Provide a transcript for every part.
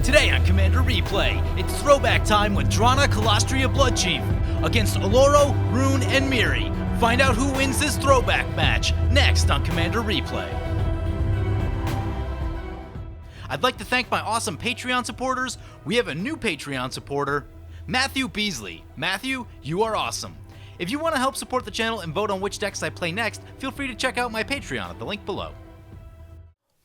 Today on Commander Replay, it's throwback time with Drana Kalastria Bloodchief against Oloro, Roon, and Mirri. Find out who wins this throwback match next on Commander Replay. I'd like to thank my awesome Patreon supporters. We have a new Patreon supporter, Matthew Beasley. Matthew, you are awesome. If you want to help support the channel and vote on which decks I play next, feel free to check out my Patreon at the link below.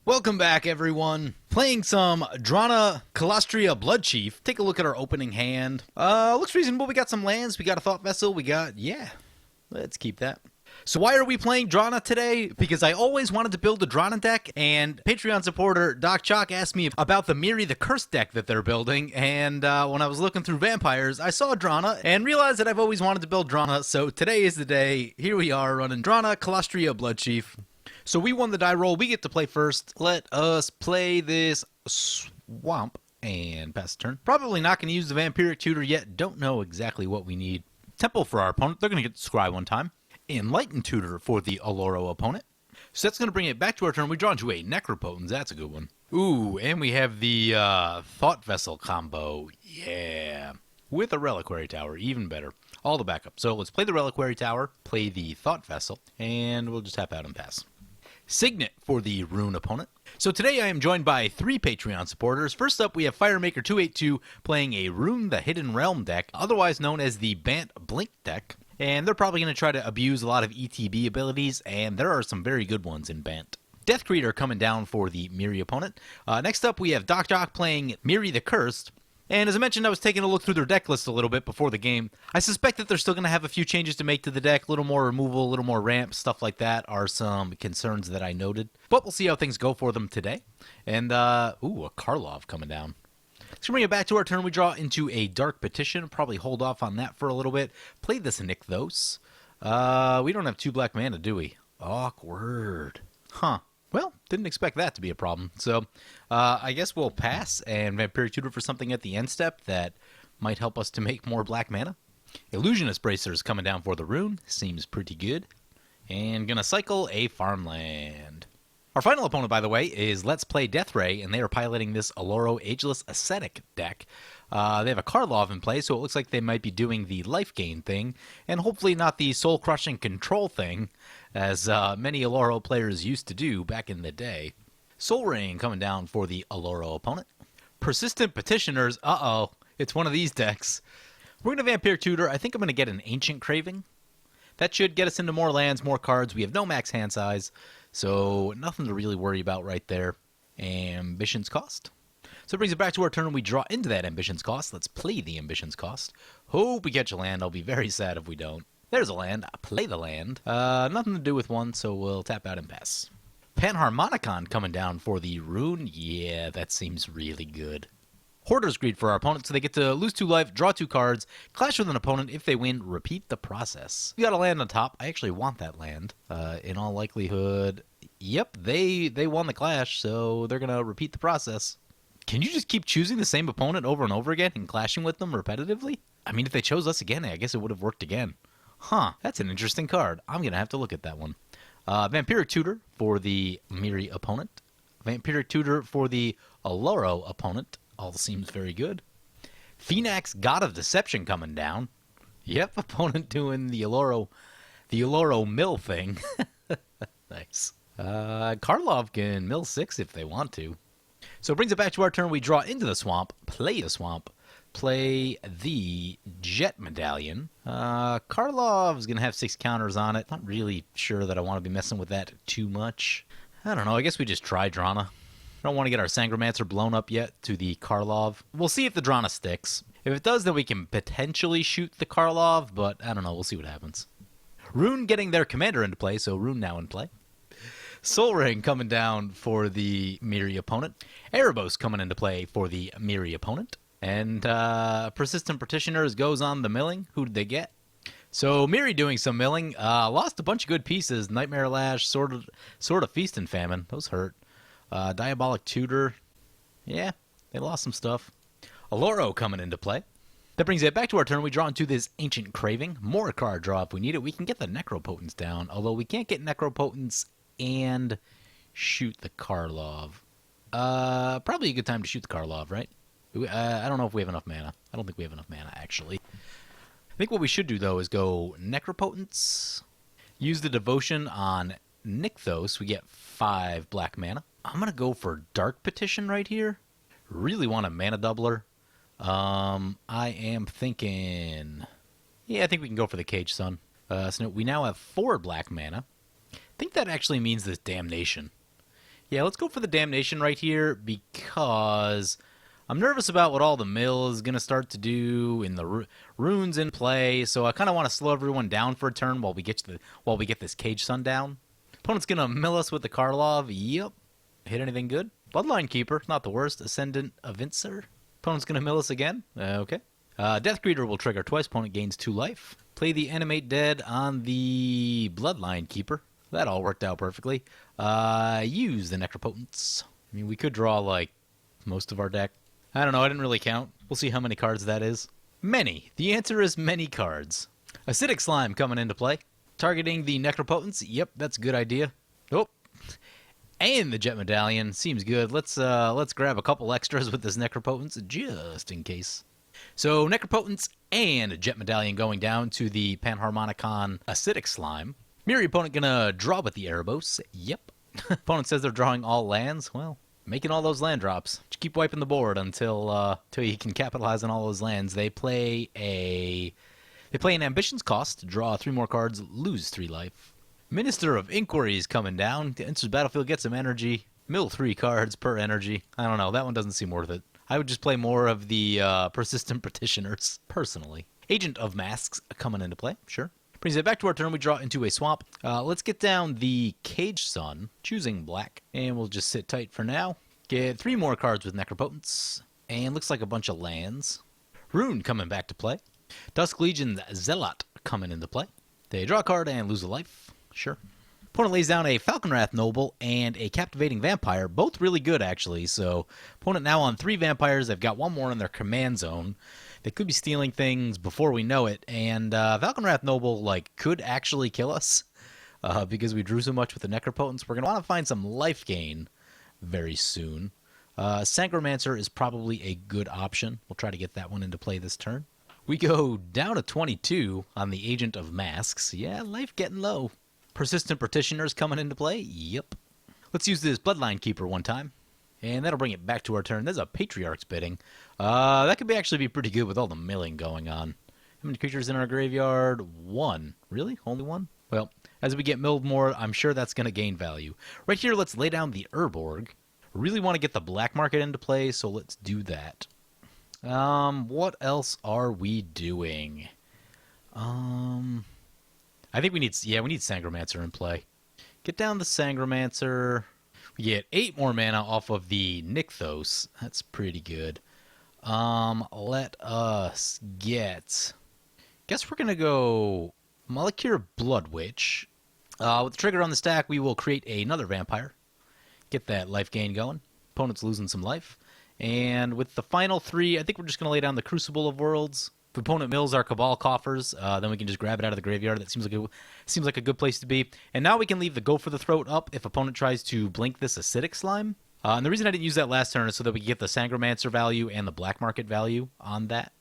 Welcome back, everyone. Playing some Drana Kalastria Bloodchief. Take a look at our opening hand. Looks reasonable. We got some lands. We got a Thought Vessel. Let's keep that. So why are we playing Drana today? Because I always wanted to build a Drana deck, and Patreon supporter Doc Chalk asked me about the Mirri the Cursed deck that they're building, and when I was looking through Vampires, I saw Drana and realized that I've always wanted to build Drana, so today is the day. Here we are running Drana Kalastria Bloodchief. So we won the die roll. We get to play first. Let us play this swamp and pass the turn. Probably not going to use the Vampiric Tutor yet. Don't know exactly what we need. Temple for our opponent. They're going to get the Scry one time. Enlightened Tutor for the Oloro opponent. So that's going to bring it back to our turn. We draw into a Necropotence. That's a good one. Ooh, and we have the Thought Vessel combo. Yeah. With a Reliquary Tower. Even better. All the backup. So let's play the Reliquary Tower, play the Thought Vessel, and we'll just tap out and pass. Signet for the Roon opponent. So today I am joined by 3 Patreon supporters. First up, we have Firemaker282 playing a Roon the Hidden Realm deck, otherwise known as the Bant Blink deck. And they're probably going to try to abuse a lot of ETB abilities, and there are some very good ones in Bant. Death Creator coming down for the Mirri opponent. Next up, we have Doc Jock playing Mirri the Cursed. And as I mentioned, I was taking a look through their deck list a little bit before the game. I suspect that they're still going to have a few changes to make to the deck. A little more removal, a little more ramp, stuff like that are some concerns that I noted. But we'll see how things go for them today. And, a Karlov coming down. Let's bring it back to our turn. We draw into a Dark Petition. Probably hold off on that for a little bit. Play this Nykthos. We don't have 2 black mana, do we? Awkward. Huh. Well, didn't expect that to be a problem. So, I guess we'll pass and Vampiric Tutor for something at the end step that might help us to make more black mana. Illusionist Bracers coming down for the Roon. Seems pretty good. And gonna cycle a farmland. Our final opponent, by the way, is Let's Play Deathray, and they are piloting this Oloro Ageless Ascetic deck. They have a Karlov in play, so it looks like they might be doing the life gain thing, and hopefully not the soul-crushing control thing, as many Oloro players used to do back in the day. Soul Ring coming down for the Oloro opponent. Persistent Petitioners, it's one of these decks. We're going to Vampiric Tutor. I think I'm going to get an Ancient Craving. That should get us into more lands, more cards. We have no max hand size, so nothing to really worry about right there. Ambitions Cost. So it brings it back to our turn. We draw into that Ambitions Cost. Let's play the Ambitions Cost. Hope we catch a land. I'll be very sad if we don't. There's a land. Play the land. Nothing to do with one, so we'll tap out and pass. Panharmonicon coming down for the Roon. Yeah, that seems really good. Hoarder's Greed for our opponent, so they get to lose 2 life, draw 2 cards, clash with an opponent. If they win, repeat the process. We got a land on top. I actually want that land. In all likelihood, yep, they won the clash, so they're going to repeat the process. Can you just keep choosing the same opponent over and over again and clashing with them repetitively? I mean, if they chose us again, I guess it would have worked again. Huh, that's an interesting card. I'm going to have to look at that one. Vampiric Tutor for the Mirri opponent. Vampiric Tutor for the Oloro opponent. All seems very good. Phoenix, God of Deception coming down. Yep, opponent doing the Oloro mill thing. Nice. Karlov can mill 6 if they want to. So it brings it back to our turn. We draw into the swamp, play the swamp, play the Jet Medallion. Karlov's going to have 6 counters on it. Not really sure that I want to be messing with that too much. I don't know. I guess we just try Drana. I don't want to get our Sangromancer blown up yet to the Karlov. We'll see if the Drana sticks. If it does, then we can potentially shoot the Karlov, but I don't know. We'll see what happens. Roon getting their commander into play, so Roon now in play. Soul Ring coming down for the Mirri opponent. Erebos coming into play for the Mirri opponent. And Persistent Petitioners goes on the milling. Who did they get? So Mirri doing some milling. Lost a bunch of good pieces. Nightmare Lash, Sword of Feast and Famine. Those hurt. Diabolic Tutor. Yeah, they lost some stuff. Oloro coming into play. That brings it back to our turn. We draw into this Ancient Craving. More card draw if we need it. We can get the Necropotence down, although we can't get Necropotence and shoot the Karlov. Probably a good time to shoot the Karlov, right? I don't know if we have enough mana. I don't think we have enough mana, actually. I think what we should do, though, is go Necropotence. Use the Devotion on Nykthos. We get 5 black mana. I'm going to go for Dark Petition right here. Really want a mana doubler. I am thinking... Yeah, I think we can go for the Cage Sun. So we now have 4 black mana. I think that actually means this Damnation. Yeah, let's go for the Damnation right here because I'm nervous about what all the mill is going to start to do in the runes in play, so I kind of want to slow everyone down for a turn while we get this Cage Sun down. Opponent's going to mill us with the Karlov. Yep. Hit anything good? Bloodline Keeper, not the worst. Ascendant Evincer. Opponent's going to mill us again. Okay. Death Greeter will trigger twice. Opponent gains 2 life. Play the Animate Dead on the Bloodline Keeper. That all worked out perfectly. Use the Necropotence. I mean, we could draw, like, most of our deck. I don't know. I didn't really count. We'll see how many cards that is. Many. The answer is many cards. Acidic Slime coming into play. Targeting the Necropotence. Yep, that's a good idea. Oh. And the Jet Medallion. Seems good. Let's grab a couple extras with this Necropotence just in case. So, Necropotence and Jet Medallion going down to the Panharmonicon Acidic Slime. Mirri opponent gonna draw with the Erebos. Yep. Opponent says they're drawing all lands. Well, making all those land drops. Just keep wiping the board until you can capitalize on all those lands. They play an Ambitions cost to draw 3 more cards, lose 3 life. Minister of Inquiry is coming down. Enters battlefield, gets some energy. Mill 3 cards per energy. I don't know. That one doesn't seem worth it. I would just play more of the Persistent Petitioners, personally. Agent of Masks coming into play. Sure. Brings it back to our turn. We draw into a swamp. Let's get down the Cage Sun, choosing black. And we'll just sit tight for now. Get 3 more cards with Necropotence. And looks like a bunch of lands. Roon coming back to play. Dusk Legion Zealot coming into play. They draw a card and lose a life. Sure. Opponent lays down a Falconwrath Noble and a Captivating Vampire. Both really good, actually. So, opponent now on 3 vampires. They've got 1 more in their command zone. They could be stealing things before we know it. And Falconwrath Noble, like, could actually kill us because we drew so much with the Necropotence. We're going to want to find some life gain very soon. Sangromancer is probably a good option. We'll try to get that one into play this turn. We go down to 22 on the Agent of Masks. Yeah, life getting low. Persistent Petitioners coming into play. Yep. Let's use this Bloodline Keeper one time. And that'll bring it back to our turn. There's a Patriarch's Bidding. That could actually be pretty good with all the milling going on. How many creatures in our graveyard? 1. Really? Only 1? Well, as we get milled more, I'm sure that's going to gain value. Right here, let's lay down the Urborg. Really want to get the black market into play, so let's do that. What else are we doing? I think we need Sangromancer in play. Get down the Sangromancer. We get 8 more mana off of the Nykthos. That's pretty good. Let us get... Guess we're going to go Molecular Blood Witch. With the trigger on the stack, we will create another vampire. Get that life gain going. Opponent's losing some life. And with the final 3, I think we're just going to lay down the Crucible of Worlds. If opponent mills our Cabal Coffers, then we can just grab it out of the graveyard. That seems like a good place to be. And now we can leave the Go for the Throat up if opponent tries to blink this Acidic Slime. And the reason I didn't use that last turn is so that we can get the Sangromancer value and the black market value on that.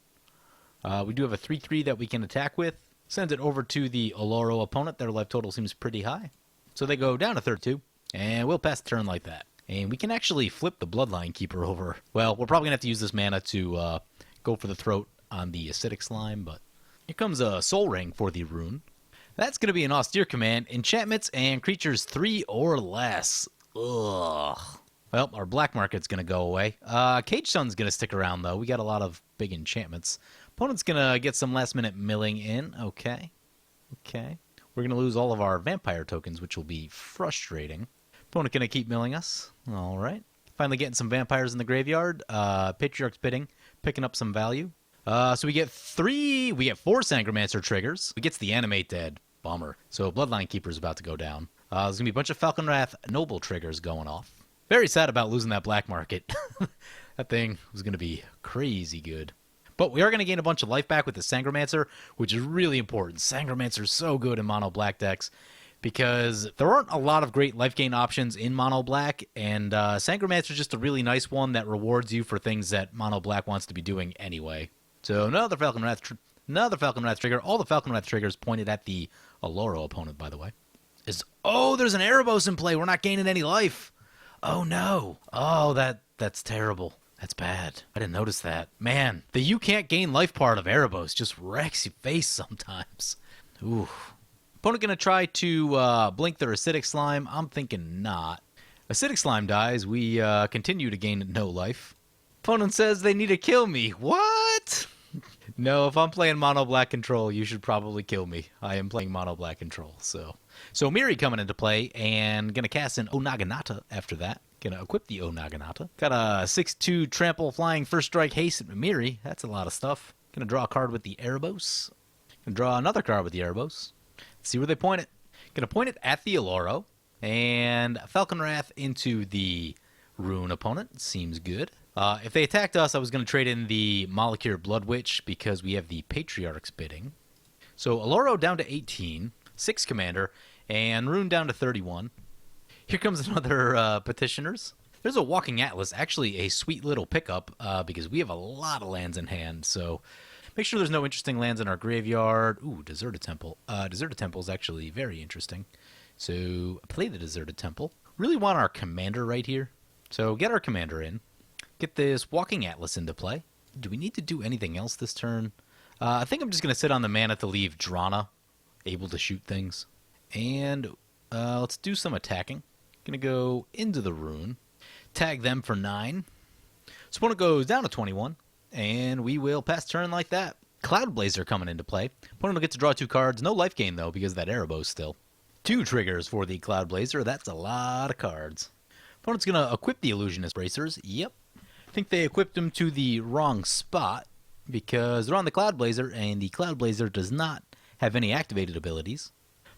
We do have a 3/3 that we can attack with. Send it over to the Oloro opponent. Their life total seems pretty high. So they go down to 32, and we'll pass the turn like that. And we can actually flip the Bloodline Keeper over. Well, we're probably going to have to use this mana to Go for the Throat on the Acidic Slime, but here comes a Soul Ring for the Roon. That's going to be an austere command. Enchantments and creatures 3 or less. Ugh. Well, our black market's going to go away. Cage Sun's going to stick around, though. We got a lot of big enchantments. Opponent's going to get some last-minute milling in. Okay. We're going to lose all of our vampire tokens, which will be frustrating. Opponent going to keep milling us. All right. Finally getting some vampires in the graveyard. Patriarch's Bidding, picking up some value. So we get 4 Sangromancer triggers. We gets the Animate Dead. Bummer. So Bloodline Keeper's about to go down. There's going to be a bunch of Falconwrath Noble triggers going off. Very sad about losing that black market. That thing was going to be crazy good. But we are going to gain a bunch of life back with the Sangromancer, which is really important. Sangromancer's so good in mono black decks. because there aren't a lot of great life gain options in Mono Black, and Sangromancer is just a really nice one that rewards you for things that Mono Black wants to be doing anyway. So another Falcon Wrath trigger. All the Falcon Wrath triggers pointed at the Oloro opponent, by the way. Oh, there's an Erebos in play. We're not gaining any life. Oh, no. Oh, that's terrible. That's bad. I didn't notice that. Man, the you can't gain life part of Erebos just wrecks your face sometimes. Ooh. Opponent going to try to blink their Acidic Slime. I'm thinking not. Acidic Slime dies. We continue to gain no life. Opponent says they need to kill me. What? No, if I'm playing Mono Black Control, you should probably kill me. I am playing Mono Black Control, so Mirri coming into play, and going to cast an Onaganata after that. Going to equip the Onaganata. Got a 6-2 Trample Flying First Strike Haste at Mirri. That's a lot of stuff. Going to draw a card with the Erebos. Going to draw another card with the Erebos. Let's see where they point it. Going to point it at the Oloro, and Falcon Wrath into the Roon opponent. Seems good. If they attacked us, I was going to trade in the Molecure Blood Witch because we have the Patriarch's bidding. So Oloro down to 18, 6 Commander, and Roon down to 31. Here comes another Petitioners. There's a Walking Atlas, actually a sweet little pickup because we have a lot of lands in hand. So make sure there's no interesting lands in our graveyard. Ooh, Deserted Temple. Deserted Temple is actually very interesting. So play the Deserted Temple. Really want our Commander right here. So get our Commander in. Get this Walking Atlas into play. Do we need to do anything else this turn? I think I'm just going to sit on the mana to leave Drana able to shoot things. And let's do some attacking. Going to go into the Roon. Tag them for 9. So opponent goes down to 21. And we will pass turn like that. Cloud Blazer coming into play. Opponent will get to draw 2 cards. No life gain, though, because of that Erebos still. 2 triggers for the Cloud Blazer. That's a lot of cards. Opponent's going to equip the Illusionist Bracers. Yep. I think they equipped them to the wrong spot because they're on the Cloud Blazer, and the Cloud Blazer does not have any activated abilities.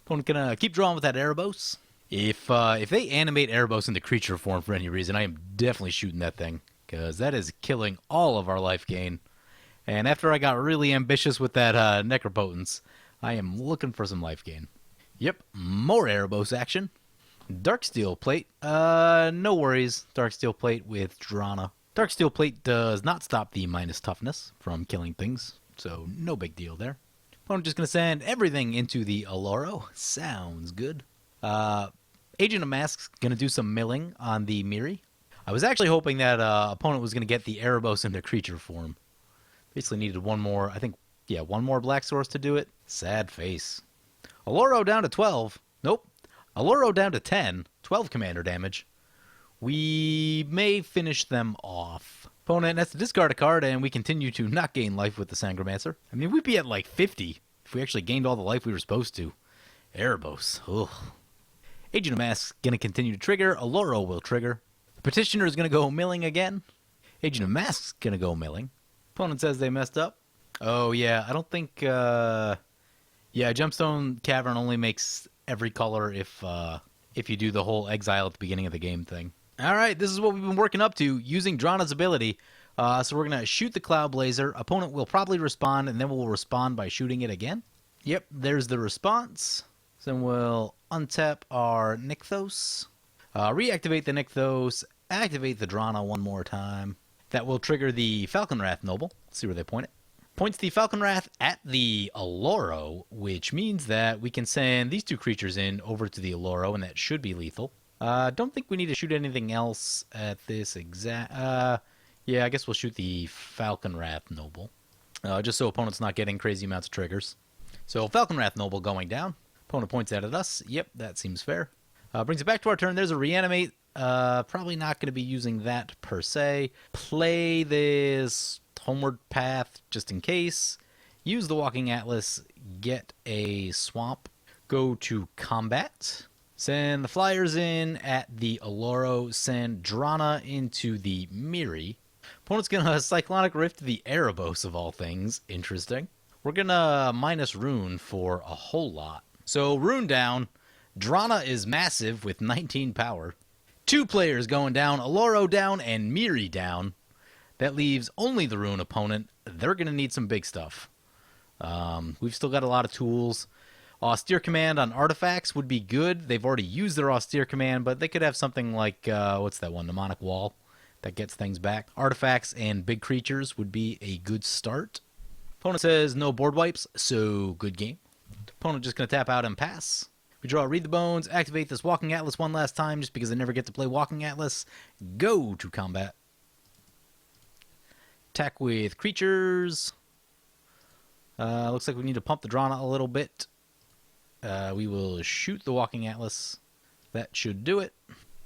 Opponent gonna keep drawing with that Erebos. If they animate Erebos into creature form for any reason, I am definitely shooting that thing because that is killing all of our life gain. And after I got really ambitious with that Necropotence, I am looking for some life gain. Yep, more Erebos action. Darksteel Plate. No worries. Darksteel Plate with Drana. Darksteel Plate does not stop the minus toughness from killing things, so no big deal there. I'm just going to send everything into the Oloro. Sounds good. Agent of Mask's going to do some milling on the Mirri. I was actually hoping that opponent was going to get the Erebos into creature form. Basically needed one more, I think, yeah, one more black source to do it. Sad face. Oloro down to 12. Nope. Oloro down to 10. 12 commander damage. We may finish them off. Opponent has to discard a card, and we continue to not gain life with the Sangromancer. I mean, we'd be at like 50 if we actually gained all the life we were supposed to. Erebos. Ugh. Agent of Mask's going to continue to trigger. Oloro will trigger. The Petitioner is going to go milling again. Agent of Mask's going to go milling. Opponent says they messed up. Oh, yeah. I don't think... Yeah, Gemstone Cavern only makes every color if you do the whole exile at the beginning of the game thing. All right, this is what we've been working up to, using Drana's ability. So we're going to shoot the Cloud Blazer. Opponent will probably respond, and then we'll respond by shooting it again. Yep, there's the response. Then we'll untap our Nykthos. Reactivate the Nykthos. Activate the Drana one more time. That will trigger the Falcon Wrath Noble. Let's see where they point it. Points the Falcon Wrath at the Oloro, which means that we can send these 2 creatures in over to the Oloro, and that should be lethal. Don't think we need to shoot anything else at this exact... yeah, I guess we'll shoot the Falcon Wrath Noble. Just so opponent's not getting crazy amounts of triggers. So Falcon Wrath Noble going down. Opponent points that at us. Yep, that seems fair. Brings it back to our turn. There's a Reanimate. Probably not going to be using that per se. Play this Homeward Path just in case. Use the Walking Atlas. Get a Swamp. Go to Combat. Send the Flyers in at the Oloro. Send Drana into the Mirri. Opponent's going to Cyclonic Rift the Erebos of all things. Interesting. We're going to minus Roon for a whole lot. So Roon down. Drana is massive with 19 power. 2 players going down. Oloro down and Mirri down. That leaves only the Roon opponent. They're going to need some big stuff. We've still got a lot of tools. Austere Command on artifacts would be good. They've already used their Austere Command, but they could have something like, what's that one, Mnemonic Wall, that gets things back. Artifacts and big creatures would be a good start. Opponent says no board wipes, so good game. Opponent just going to tap out and pass. We draw Read the Bones, activate this Walking Atlas one last time just because I never get to play Walking Atlas. Go to combat. Attack with creatures. Looks like we need to pump the Drana a little bit. We will shoot the Walking Atlas. That should do it.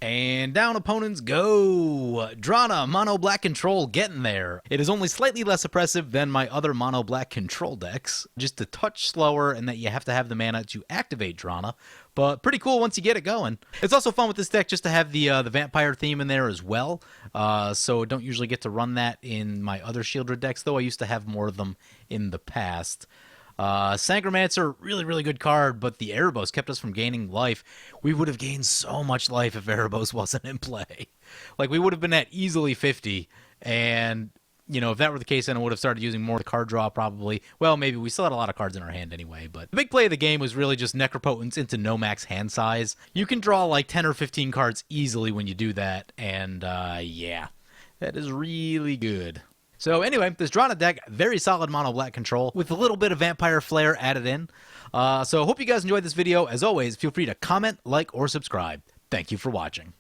And down opponents go! Drana, mono black control, getting there. It is only slightly less oppressive than my other mono black control decks. Just a touch slower, and that you have to have the mana to activate Drana. But pretty cool once you get it going. It's also fun with this deck just to have the vampire theme in there as well. So don't usually get to run that in my other Shieldred decks, though I used to have more of them in the past. Sangromancer, really, really good card, but the Erebos kept us from gaining life. We would have gained so much life if Erebos wasn't in play. Like, we would have been at easily 50, and, you know, if that were the case, then I would have started using more of the card draw, probably. Well, maybe we still had a lot of cards in our hand anyway, but the big play of the game was really just Necropotence into no max hand size. You can draw like 10 or 15 cards easily when you do that, and, yeah, that is really good. So anyway, this Drana deck, very solid mono black control with a little bit of vampire flair added in. So hope you guys enjoyed this video. As always, feel free to comment, like, or subscribe. Thank you for watching.